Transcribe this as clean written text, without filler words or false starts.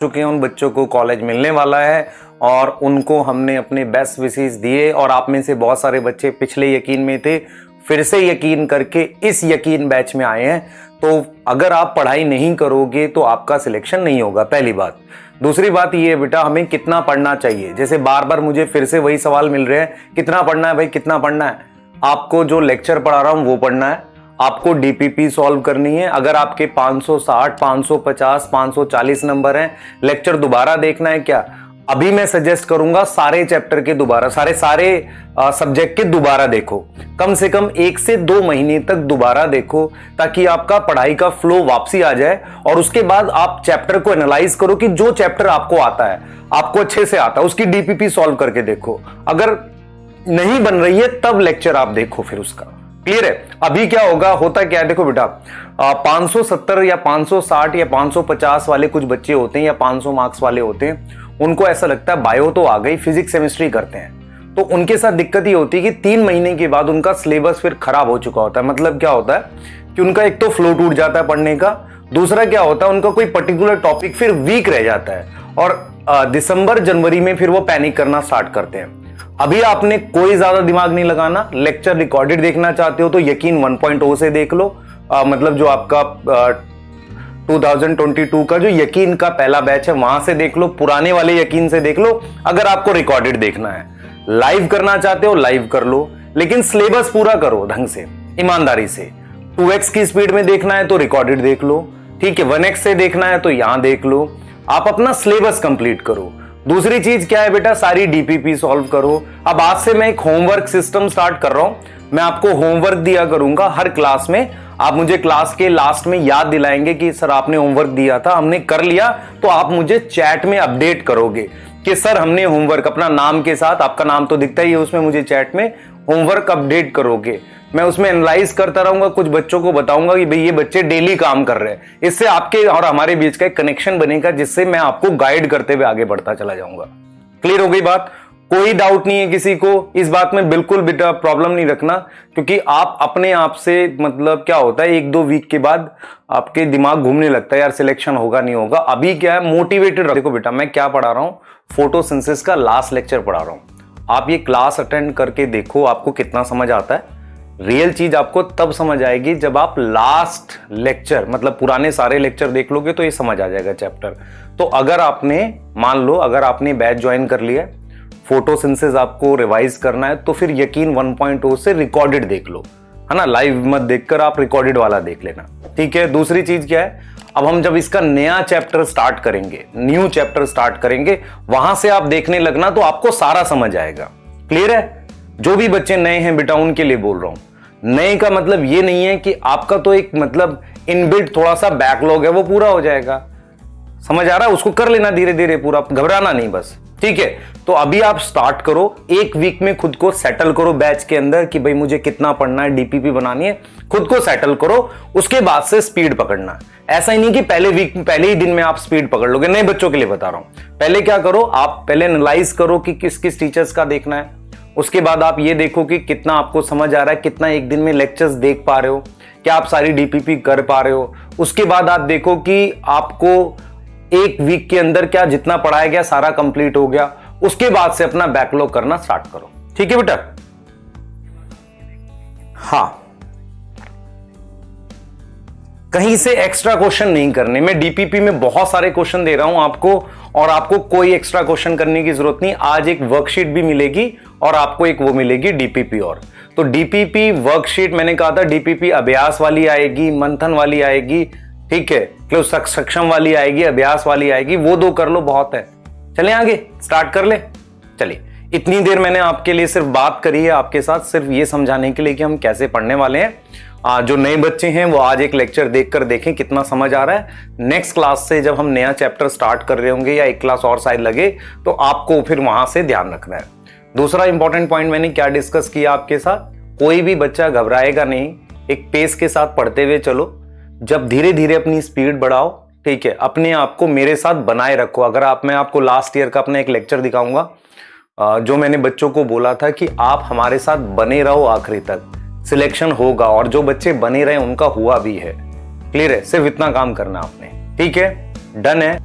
चुके हैं, उन बच्चों को कॉलेज मिलने वाला है और उनको हमने अपने बेस्ट विशेस दिए। और आप में से बहुत सारे बच्चे पिछले यकीन में थे, फिर से यकीन करके इस यकीन बैच में आए हैं। तो अगर आप पढ़ाई नहीं करोगे तो आपका सिलेक्शन नहीं होगा, पहली बात। दूसरी बात ये है बेटा, हमें कितना पढ़ना चाहिए। जैसे बार बार मुझे फिर से वही सवाल मिल रहे हैं, कितना पढ़ना है भाई, कितना पढ़ना है। आपको जो लेक्चर पढ़ा रहा हूं वो पढ़ना है, आपको डीपीपी सॉल्व करनी है। अगर आपके 560, 550, 540 नंबर हैं, लेक्चर दोबारा देखना है क्या? अभी मैं सजेस्ट करूंगा सारे चैप्टर के दोबारा, सारे सब्जेक्ट के दोबारा देखो। कम से कम 1 से 2 महीने तक दोबारा देखो, ताकि आपका पढ़ाई का फ्लो वापसी आ जाए। और उसके बाद आप चैप्टर को एनालाइज करो कि जो चैप्टर आपको आता है, आपको अच्छे से आता है, उसकी डीपीपी सॉल्व करके देखो। अगर नहीं बन रही है तब लेक्चर आप देखो फिर उसका। क्लियर है? अभी क्या होगा, होता क्या है, देखो बेटा, 570 या 560 या 550 वाले कुछ बच्चे होते हैं या 500 मार्क्स वाले होते हैं, उनको ऐसा लगता है बायो तो आ गई, फिजिक्स केमिस्ट्री करते हैं। तो उनके साथ दिक्कत ये होती है कि 3 महीने के बाद उनका सिलेबस फिर खराब हो चुका होता है। मतलब क्या होता है कि उनका एक तो फ्लो टूट जाता है पढ़ने का, दूसरा क्या होता है उनका कोई पर्टिकुलर टॉपिक फिर वीक रह जाता है और दिसंबर जनवरी में फिर वो पैनिक करना स्टार्ट करते हैं। अभी आपने कोई ज्यादा दिमाग नहीं लगाना, लेक्चर रिकॉर्डेड देखना चाहते हो तो यकीन 1.0 से देख लो। मतलब जो आपका 2022 का जो यकीन का पहला बैच है वहां से देख लो, पुराने वाले यकीन से देख लो। अगर आपको रिकॉर्डेड देखना है, लाइव करना चाहते हो लाइव कर लो, लेकिन सिलेबस पूरा करो ढंग से, ईमानदारी से। 2x की स्पीड में देखना है तो रिकॉर्डेड देख लो, ठीक है। 1x से देखना है तो यहां देख लो। आप अपना सिलेबस कंप्लीट करो। दूसरी चीज क्या है बेटा, सारी डीपीपी सॉल्व करो। अब आज से मैं एक होमवर्क सिस्टम स्टार्ट कर रहा हूं। मैं आपको होमवर्क दिया करूंगा हर क्लास में। आप मुझे क्लास के लास्ट में याद दिलाएंगे कि सर आपने होमवर्क दिया था, हमने कर लिया। तो आप मुझे चैट में अपडेट करोगे कि सर हमने होमवर्क, अपना नाम के साथ, आपका नाम तो दिखता ही है उसमें, मुझे चैट में होमवर्क अपडेट करोगे। मैं उसमें एनालाइज करता रहूंगा, कुछ बच्चों को बताऊंगा कि भाई ये बच्चे डेली काम कर रहे हैं। इससे आपके और हमारे बीच का एक कनेक्शन बनेगा, जिससे मैं आपको गाइड करते हुए आगे बढ़ता चला जाऊंगा। क्लियर हो गई बात? कोई डाउट नहीं है किसी को इस बात में, बिल्कुल बेटा प्रॉब्लम नहीं रखना, क्योंकि आप अपने आप से, मतलब क्या होता है 1-2 वीक के बाद आपके दिमाग घूमने लगता है, यार सिलेक्शन होगा नहीं होगा। अभी क्या है, मोटिवेटेड। देखो बेटा मैं क्या पढ़ा रहा हूं, फोटोसिंथेसिस का लास्ट लेक्चर पढ़ा रहा हूं। आप ये क्लास अटेंड करके देखो आपको कितना समझ आता है। रियल चीज आपको तब समझ आएगी जब आप लास्ट लेक्चर, मतलब पुराने सारे लेक्चर देख लोगे तो ये समझ आ जाएगा चैप्टर। तो अगर आपने, मान लो अगर आपने बैच ज्वाइन कर लिया, फोटोसिंथेसिस आपको रिवाइज करना है, तो फिर यकीन 1.0 से रिकॉर्डेड देख लो, है ना। लाइव मत देखकर आप रिकॉर्डेड वाला देख लेना, ठीक है। दूसरी चीज क्या है, अब हम जब इसका नया चैप्टर स्टार्ट करेंगे, न्यू चैप्टर स्टार्ट करेंगे, वहां से आप देखने लगना तो आपको सारा समझ आएगा। क्लियर है? जो भी बच्चे नए हैं बेटा उनके लिए बोल रहा हूं। नए का मतलब ये नहीं है कि आपका तो एक मतलब इनबिल्ट थोड़ा सा बैकलॉग है वो पूरा हो जाएगा, समझ आ रहा है? उसको कर लेना धीरे धीरे, पूरा घबराना नहीं बस, ठीक है। तो अभी आप स्टार्ट करो, 1 वीक में खुद को सेटल करो बैच के अंदर कि भाई मुझे कितना पढ़ना है, डीपीपी बनानी है, खुद को सेटल करो। उसके बाद से स्पीड पकड़ना। ऐसा ही नहीं कि पहले ही दिन में आप स्पीड पकड़ लोगे। नए बच्चों के लिए बता रहा हूं, पहले क्या करो, आप पहले एनालाइज करो कि किस किस टीचर्स का देखना है। उसके बाद आप ये देखो कि कितना आपको समझ आ रहा है, कितना एक दिन में लेक्चर्स देख पा रहे हो, क्या आप सारी डीपीपी कर पा रहे हो। उसके बाद आप देखो कि आपको 1 वीक के अंदर क्या जितना पढ़ाया गया सारा कंप्लीट हो गया। उसके बाद से अपना बैकलॉग करना स्टार्ट करो, ठीक है बेटा। हाँ, कहीं से एक्स्ट्रा क्वेश्चन नहीं करने। मैं डीपीपी में बहुत सारे क्वेश्चन दे रहा हूं आपको, और आपको कोई एक्स्ट्रा क्वेश्चन करने की जरूरत नहीं। आज एक वर्कशीट भी मिलेगी और आपको एक वो मिलेगी डीपीपी। और तो डीपीपी वर्कशीट मैंने कहा था, डीपीपी अभ्यास वाली आएगी, मंथन वाली आएगी, ठीक है, क्यों सक्षम वाली आएगी, अभ्यास वाली आएगी। वो 2 कर लो, बहुत है। चलें आगे, स्टार्ट कर ले। चलिए, इतनी देर मैंने आपके लिए सिर्फ बात करी है आपके साथ, सिर्फ ये समझाने के लिए कि हम कैसे पढ़ने वाले हैं। जो नए बच्चे हैं वो आज एक लेक्चर देखकर देखें कितना समझ आ रहा है। नेक्स्ट क्लास से जब हम नया चैप्टर स्टार्ट कर रहे होंगे या एक क्लास और शायद लगे, तो आपको फिर वहां से ध्यान रखना है। दूसरा इंपॉर्टेंट पॉइंट मैंने क्या डिस्कस किया आपके साथ, कोई भी बच्चा घबराएगा नहीं, एक पेस के साथ पढ़ते हुए चलो। जब धीरे धीरे अपनी स्पीड बढ़ाओ, ठीक है, अपने आप को मेरे साथ बनाए रखो। अगर मैं आपको लास्ट ईयर का अपना एक लेक्चर दिखाऊंगा, जो मैंने बच्चों को बोला था कि आप हमारे साथ बने रहो आखिरी तक, सिलेक्शन होगा। और जो बच्चे बने रहे उनका हुआ भी है। क्लियर है? सिर्फ इतना काम करना आपने, ठीक है, डन है।